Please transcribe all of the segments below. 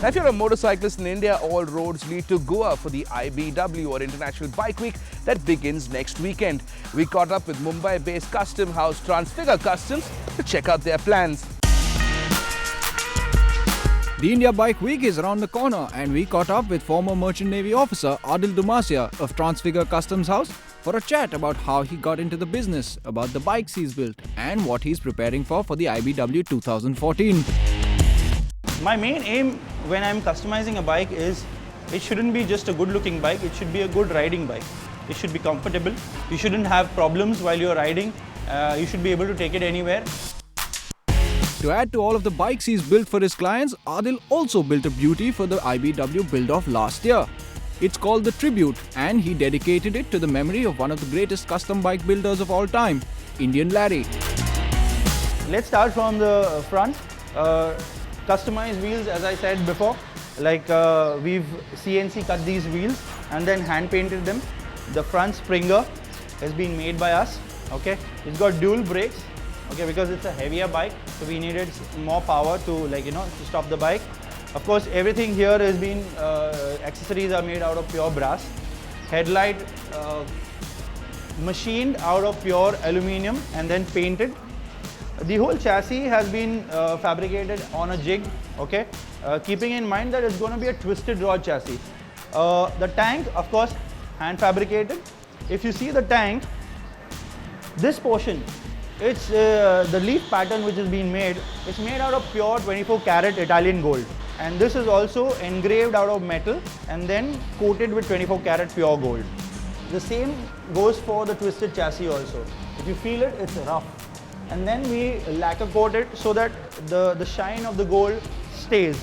Now, if you're a motorcyclist in India, all roads lead to Goa for the IBW or International Bike Week that begins next weekend. We caught up with Mumbai-based custom house Transfigure Customs to check out their plans. The India Bike Week is around the corner and we caught up with former Merchant Navy officer Adil Dumasia of Transfigure Customs House for a chat about how he got into the business, about the bikes he's built and what he's preparing for the IBW 2014. My main aim when I'm customizing a bike is it shouldn't be just a good looking bike, it should be a good riding bike. It should be comfortable, you shouldn't have problems while you're riding, you should be able to take it anywhere. To add to all of the bikes he's built for his clients, Adil also built a beauty for the IBW build-off last year. It's called the Tribute and he dedicated it to the memory of one of the greatest custom bike builders of all time, Indian Larry. Let's start from the front. Customized wheels, as I said before, like we've CNC cut these wheels and then hand painted them. The front springer has been made by us. Okay, it's got dual brakes. Okay, because it's a heavier bike, so we needed more power to to stop the bike. Of course, everything here has been accessories are made out of pure brass. Headlight machined out of pure aluminium and then painted. The whole chassis has been fabricated on a jig, okay? Keeping in mind that it's going to be a twisted rod chassis. The tank, of course, hand fabricated. If you see the tank, this portion, it's the leaf pattern which has been made. It's made out of pure 24 karat Italian gold. And this is also engraved out of metal and then coated with 24 karat pure gold. The same goes for the twisted chassis also. If you feel it, it's rough. And then we lacquer coat it so that the shine of the gold stays.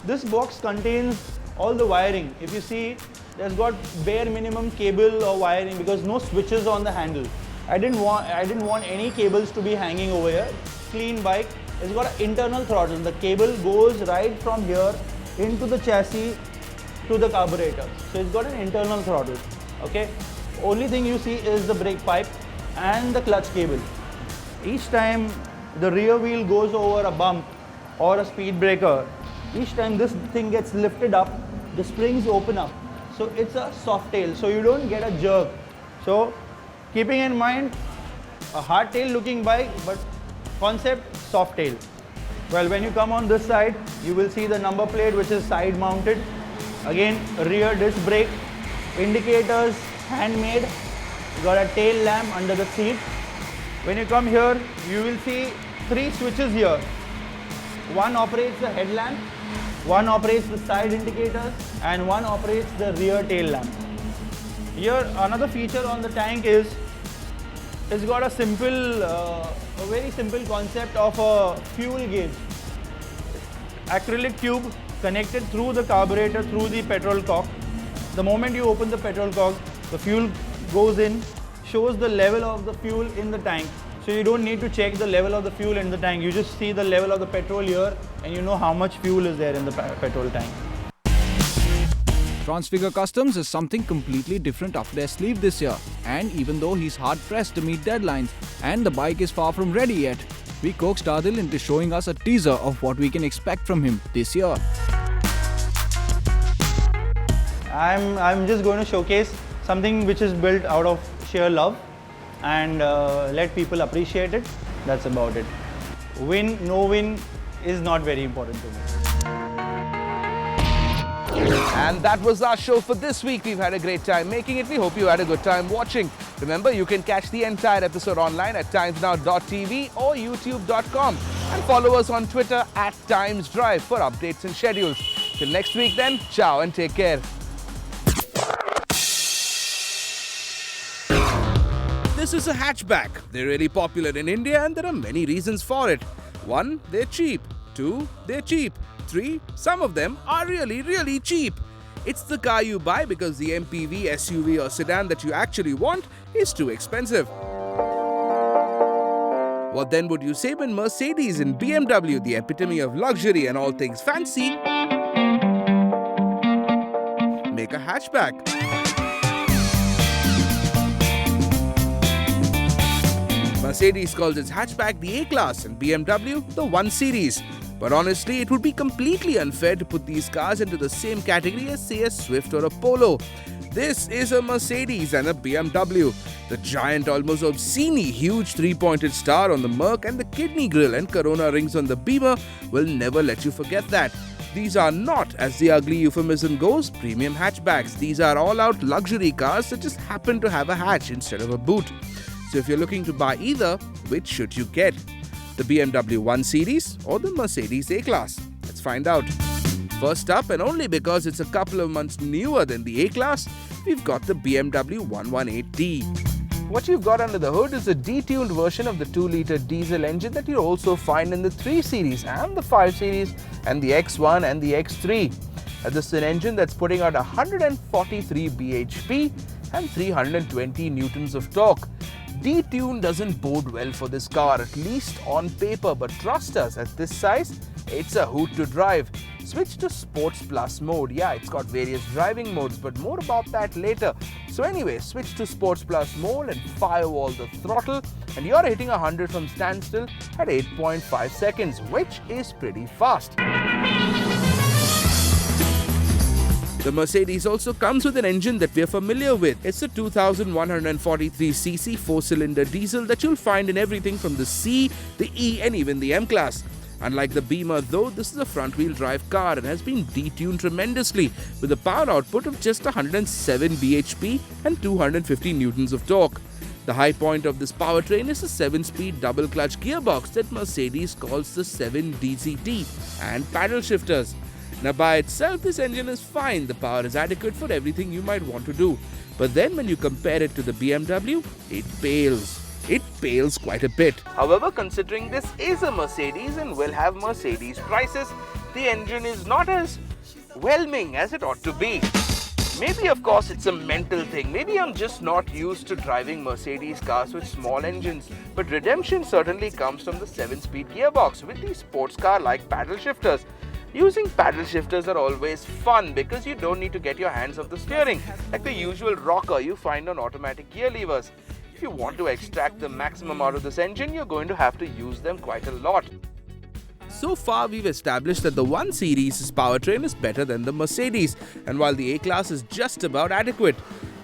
This box contains all the wiring. If you see, there's got bare minimum cable or wiring because no switches on the handle. I didn't want any cables to be hanging over here. Clean bike. It's got an internal throttle. The cable goes right from here into the chassis to the carburetor. So it's got an internal throttle. Okay. Only thing you see is the brake pipe and the clutch cable. Each time the rear wheel goes over a bump or a speed breaker, each time this thing gets lifted up, the springs open up. So it's a soft tail, so you don't get a jerk. So keeping in mind a hard tail looking bike, but concept soft tail. Well, when you come on this side, you will see the number plate which is side mounted. Again, rear disc brake, indicators handmade, got a tail lamp under the seat. When you come here, you will see 3 switches here. One operates the headlamp, one operates the side indicators, and one operates the rear tail lamp. Here, another feature on the tank is it's got a simple, a very simple concept of a fuel gauge. Acrylic tube connected through the carburetor through the petrol cock. The moment you open the petrol cock, the fuel goes in, shows the level of the fuel in the tank. So you don't need to check the level of the fuel in the tank. You just see the level of the petrol here and you know how much fuel is there in the petrol tank. Transfigure Customs is something completely different up their sleeve this year. And even though he's hard pressed to meet deadlines and the bike is far from ready yet, we coaxed Adil into showing us a teaser of what we can expect from him this year. I'm just going to showcase something which is built out of sheer love and let people appreciate it. That's about it. Win, no win is not very important to me. And that was our show for this week. We've had a great time making it. We hope you had a good time watching. Remember, you can catch the entire episode online at timesnow.tv or youtube.com and follow us on Twitter at TimesDrive for updates and schedules. Till next week then, ciao and take care. This is a hatchback. They're really popular in India and there are many reasons for it. 1, they're cheap. 2, they're cheap. 3, some of them are really cheap. It's the car you buy because the MPV, SUV or sedan that you actually want is too expensive. What then would you say when Mercedes and BMW, the epitome of luxury and all things fancy, make a hatchback? Mercedes calls its hatchback the A-Class and BMW the 1 Series. But honestly, it would be completely unfair to put these cars into the same category as, say, a Swift or a Polo. This is a Mercedes and a BMW. The giant, almost obscenely huge three-pointed star on the Merc and the kidney grille and Corona rings on the Beamer will never let you forget that. These are not, as the ugly euphemism goes, premium hatchbacks. These are all-out luxury cars that just happen to have a hatch instead of a boot. So if you're looking to buy either, which should you get? The BMW 1 Series or the Mercedes A-Class? Let's find out. First up, and only because it's a couple of months newer than the A-Class, we've got the BMW 118d. What you've got under the hood is a detuned version of the 2-litre diesel engine that you'll also find in the 3 Series and the 5 Series and the X1 and the X3. This is an engine that's putting out 143 bhp and 320 newtons of torque. Detune doesn't bode well for this car, at least on paper, but trust us, at this size, it's a hoot to drive. Switch to Sports Plus mode. Yeah, it's got various driving modes, but more about that later. So anyway, switch to Sports Plus mode and firewall the throttle, and you're hitting 100 from standstill at 8.5 seconds, which is pretty fast. The Mercedes also comes with an engine that we're familiar with. It's a 2143cc 4-cylinder diesel that you'll find in everything from the C, the E and even the M-Class. Unlike the Beamer though, this is a front-wheel drive car and has been detuned tremendously with a power output of just 107 bhp and 250 newtons of torque. The high point of this powertrain is a 7-speed double-clutch gearbox that Mercedes calls the 7DCT and paddle shifters. Now by itself, this engine is fine. The power is adequate for everything you might want to do. But then when you compare it to the BMW, it pales. It pales quite a bit. However, considering this is a Mercedes and will have Mercedes prices, the engine is not as whelming as it ought to be. Maybe, of course, it's a mental thing. Maybe I'm just not used to driving Mercedes cars with small engines. But redemption certainly comes from the 7-speed gearbox with these sports car-like paddle shifters. Using paddle shifters are always fun because you don't need to get your hands off the steering, like the usual rocker you find on automatic gear levers. If you want to extract the maximum out of this engine, you're going to have to use them quite a lot. So far, we've established that the 1 Series' powertrain is better than the Mercedes, and while the A-Class is just about adequate,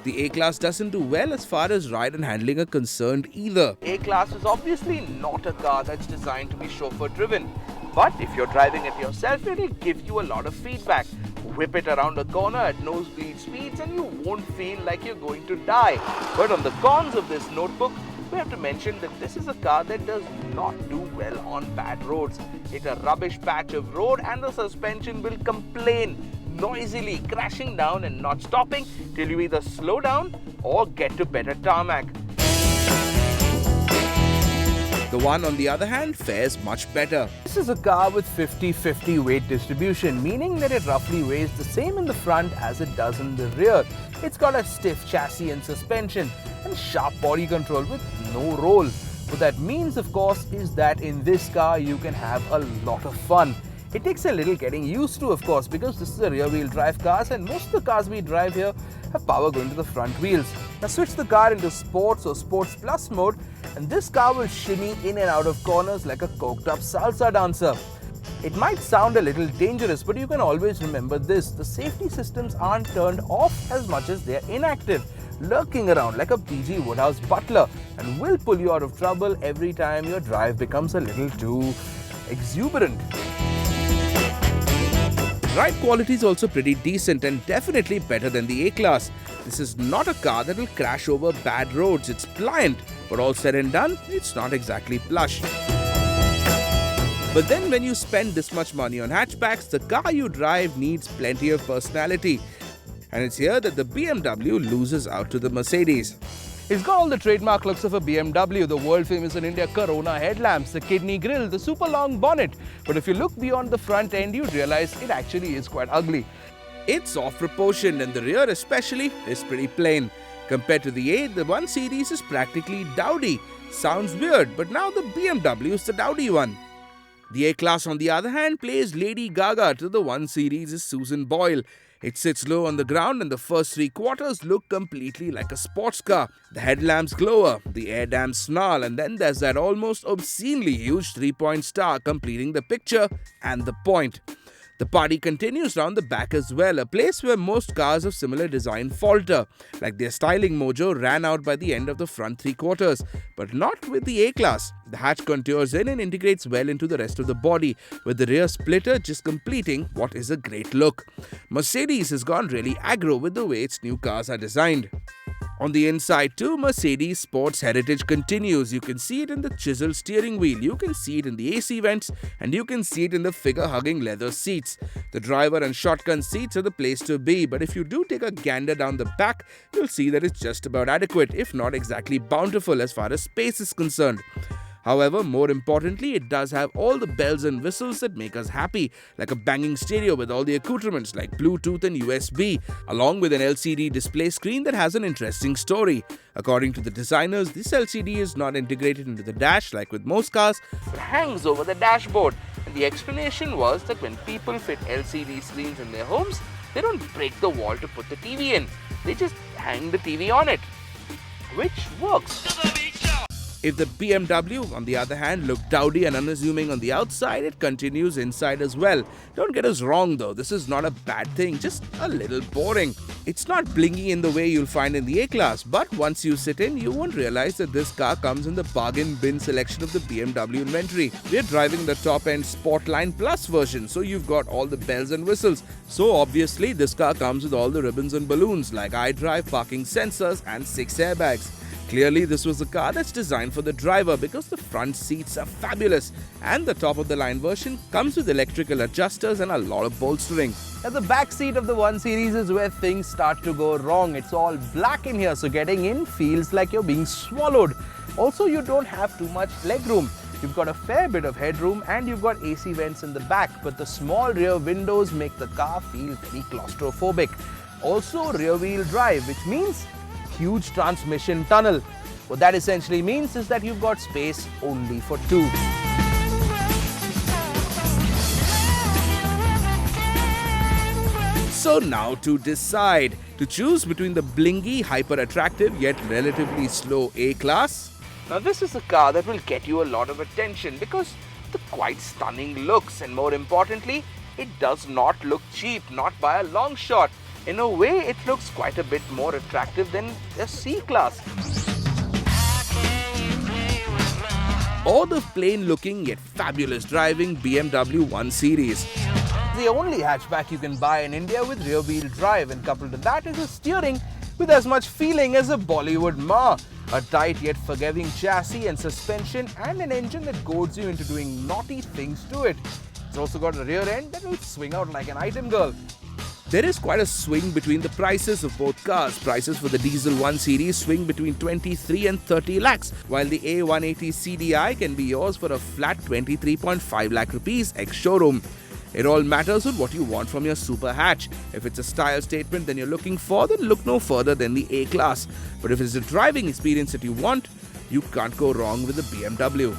the A-Class doesn't do well as far as ride and handling are concerned either. A-Class is obviously not a car that's designed to be chauffeur-driven, but if you're driving it yourself, it'll give you a lot of feedback. Whip it around a corner at nosebleed speeds and you won't feel like you're going to die. But on the cons of this notebook, we have to mention that this is a car that does not do well on bad roads. It's a rubbish patch of road and the suspension will complain noisily, crashing down and not stopping till you either slow down or get to better tarmac. The one, on the other hand, fares much better. This is a car with 50-50 weight distribution, meaning that it roughly weighs the same in the front as it does in the rear. It's got a stiff chassis and suspension and sharp body control with no roll. What that means, of course, is that in this car you can have a lot of fun. It takes a little getting used to, of course, because this is a rear-wheel drive car and most of the cars we drive here have power going to the front wheels. Now switch the car into Sports or Sports Plus mode and this car will shimmy in and out of corners like a coked up salsa dancer. It might sound a little dangerous, but you can always remember this: the safety systems aren't turned off as much as they're inactive, lurking around like a PG Woodhouse butler and will pull you out of trouble every time your drive becomes a little too exuberant. Ride quality is also pretty decent and definitely better than the A-Class. This is not a car that will crash over bad roads. It's pliant, but all said and done, it's not exactly plush. But then when you spend this much money on hatchbacks, the car you drive needs plenty of personality. And it's here that the BMW loses out to the Mercedes. It's got all the trademark looks of a BMW, the world famous in India Corona headlamps, the kidney grille, the super long bonnet. But if you look beyond the front end, you'd realize it actually is quite ugly. It's off proportioned and the rear especially is pretty plain. Compared to the A, the 1 Series is practically dowdy. Sounds weird, but now the BMW is the dowdy one. The A-Class, on the other hand, plays Lady Gaga to the 1 Series' Susan Boyle. It sits low on the ground and the first 3 quarters look completely like a sports car. The headlamps glow, the air dams snarl, and then there's that almost obscenely huge 3-point star completing the picture and the point. The party continues round the back as well, a place where most cars of similar design falter, like their styling mojo ran out by the end of the front 3 quarters, but not with the A-Class. The hatch contours in and integrates well into the rest of the body, with the rear splitter just completing what is a great look. Mercedes has gone really aggro with the way its new cars are designed. On the inside too, Mercedes' sports heritage continues. You can see it in the chiseled steering wheel, you can see it in the AC vents, and you can see it in the figure-hugging leather seats. The driver and shotgun seats are the place to be, but if you do take a gander down the back, you'll see that it's just about adequate, if not exactly bountiful as far as space is concerned. However, more importantly, it does have all the bells and whistles that make us happy, like a banging stereo with all the accoutrements like Bluetooth and USB, along with an LCD display screen that has an interesting story. According to the designers, this LCD is not integrated into the dash like with most cars, but hangs over the dashboard. And the explanation was that when people fit LCD screens in their homes, they don't break the wall to put the TV in. They just hang the TV on it, which works. If the BMW, on the other hand, looked dowdy and unassuming on the outside, it continues inside as well. Don't get us wrong though, this is not a bad thing, just a little boring. It's not blingy in the way you'll find in the A-Class, but once you sit in, you won't realize that this car comes in the bargain bin selection of the BMW inventory. We're driving the top-end Sportline Plus version, so you've got all the bells and whistles. So obviously, this car comes with all the ribbons and balloons like iDrive, parking sensors and 6 airbags. Clearly, this was a car that's designed for the driver because the front seats are fabulous and the top-of-the-line version comes with electrical adjusters and a lot of bolstering. Now, the back seat of the 1 Series is where things start to go wrong. It's all black in here, so getting in feels like you're being swallowed. Also, you don't have too much legroom. You've got a fair bit of headroom and you've got AC vents in the back, but the small rear windows make the car feel very claustrophobic. Also, rear-wheel drive, which means huge transmission tunnel. What that essentially means is that you've got space only for 2. So now to decide, to choose between the blingy, hyper-attractive yet relatively slow A-Class. Now this is a car that will get you a lot of attention because of the quite stunning looks, and more importantly, it does not look cheap, not by a long shot. In a way, it looks quite a bit more attractive than a C-Class. Or the plain-looking yet fabulous driving BMW 1 Series. The only hatchback you can buy in India with rear-wheel drive, and coupled to that is a steering with as much feeling as a Bollywood ma. A tight yet forgiving chassis and suspension, and an engine that goads you into doing naughty things to it. It's also got a rear end that will swing out like an item girl. There is quite a swing between the prices of both cars. Prices for the diesel 1 Series swing between 23 and 30 lakhs, while the A180CDI can be yours for a flat 23.5 lakh rupees ex-showroom. It all matters with what you want from your super hatch. If it's a style statement then you're looking for, then look no further than the A-Class. But if it's a driving experience that you want, you can't go wrong with the BMW.